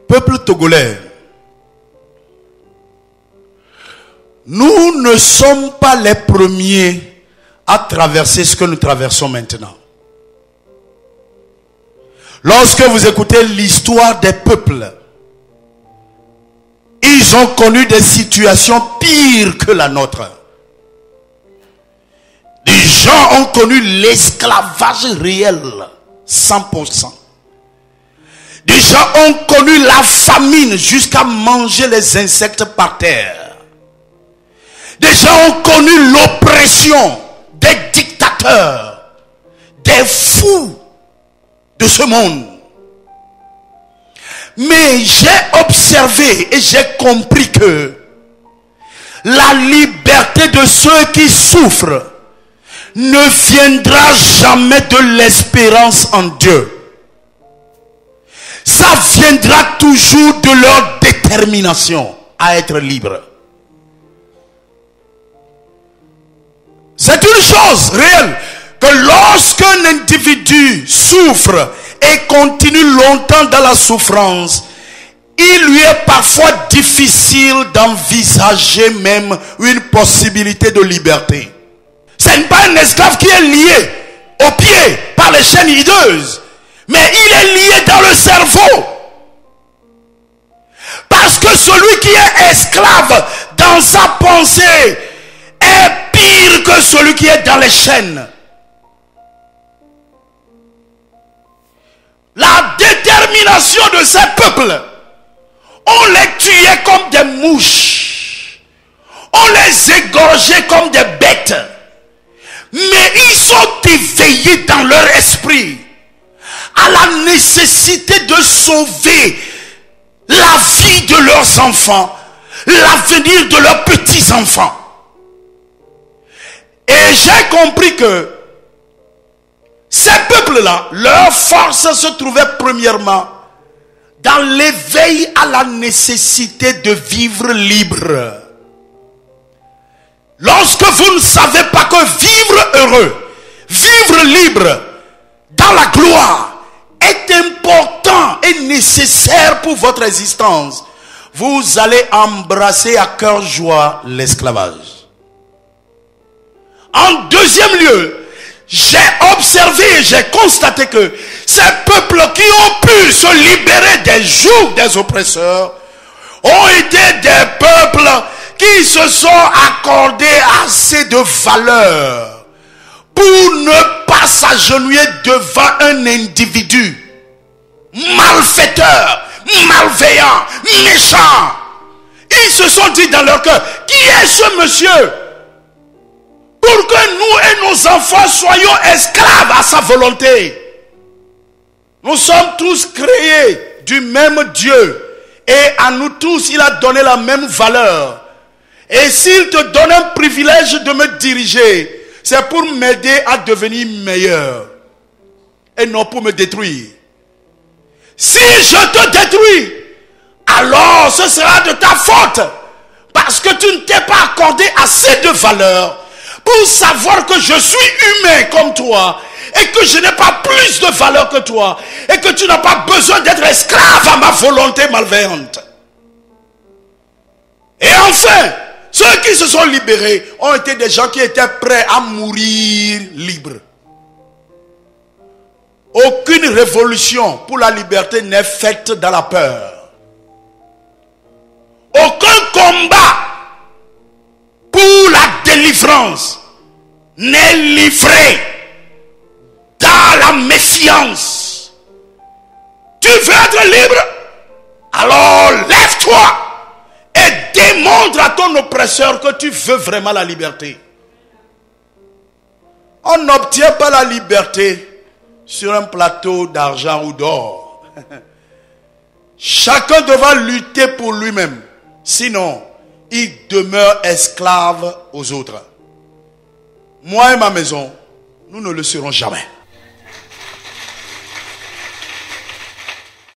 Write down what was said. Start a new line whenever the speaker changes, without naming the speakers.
Peuple togolais, nous ne sommes pas les premiers à traverser ce que nous traversons maintenant. Lorsque vous écoutez l'histoire des peuples, ils ont connu des situations pires que la nôtre. Des gens ont connu l'esclavage réel, 100%. Des gens ont connu la famine jusqu'à manger les insectes par terre. Des gens ont connu l'oppression des dictateurs, des fous de ce monde. Mais j'ai observé et j'ai compris que la liberté de ceux qui souffrent ne viendra jamais de l'espérance en Dieu. Ça viendra toujours de leur détermination à être libre. C'est une chose réelle que lorsqu'un individu souffre et continue longtemps dans la souffrance, il lui est parfois difficile d'envisager même une possibilité de liberté. Ce n'est pas un esclave qui est lié aux pieds par les chaînes hideuses, mais il est lié dans le cerveau. Parce que celui qui est esclave dans sa pensée est pire que celui qui est dans les chaînes. La détermination de ces peuples, on les tuait comme des mouches, on les égorgeait comme des bêtes, mais ils sont éveillés dans leur esprit à la nécessité de sauver la vie de leurs enfants, l'avenir de leurs petits-enfants. Et j'ai compris que ces peuples-là, leur force se trouvait premièrement dans l'éveil à la nécessité de vivre libre. Lorsque vous ne savez pas que vivre heureux, vivre libre dans la gloire est important et nécessaire pour votre existence, vous allez embrasser à cœur joie l'esclavage. En deuxième lieu, j'ai observé et j'ai constaté que ces peuples qui ont pu se libérer des jougs des oppresseurs ont été des peuples qui se sont accordés assez de valeur pour ne pas s'agenouiller devant un individu malfaiteur, malveillant, méchant. Ils se sont dit dans leur cœur, qui est ce monsieur pour que nous et nos enfants soyons esclaves à sa volonté? Nous sommes tous créés du même Dieu et à nous tous il a donné la même valeur. Et s'il te donne un privilège de me diriger, c'est pour m'aider à devenir meilleur et non pour me détruire. Si je te détruis, alors ce sera de ta faute, parce que tu ne t'es pas accordé assez de valeur pour savoir que je suis humain comme toi et que je n'ai pas plus de valeur que toi et que tu n'as pas besoin d'être esclave à ma volonté malveillante. Et enfin, ceux qui se sont libérés ont été des gens qui étaient prêts à mourir libres. Aucune révolution pour la liberté n'est faite dans la peur. Aucun combat pour la délivrance n'est livré dans la méfiance. Tu veux être libre? Alors lève-toi et démontre à ton oppresseur que tu veux vraiment la liberté. On n'obtient pas la liberté sur un plateau d'argent ou d'or. Chacun devra lutter pour lui-même. Sinon, il demeure esclave aux autres. Moi et ma maison, nous ne le serons jamais.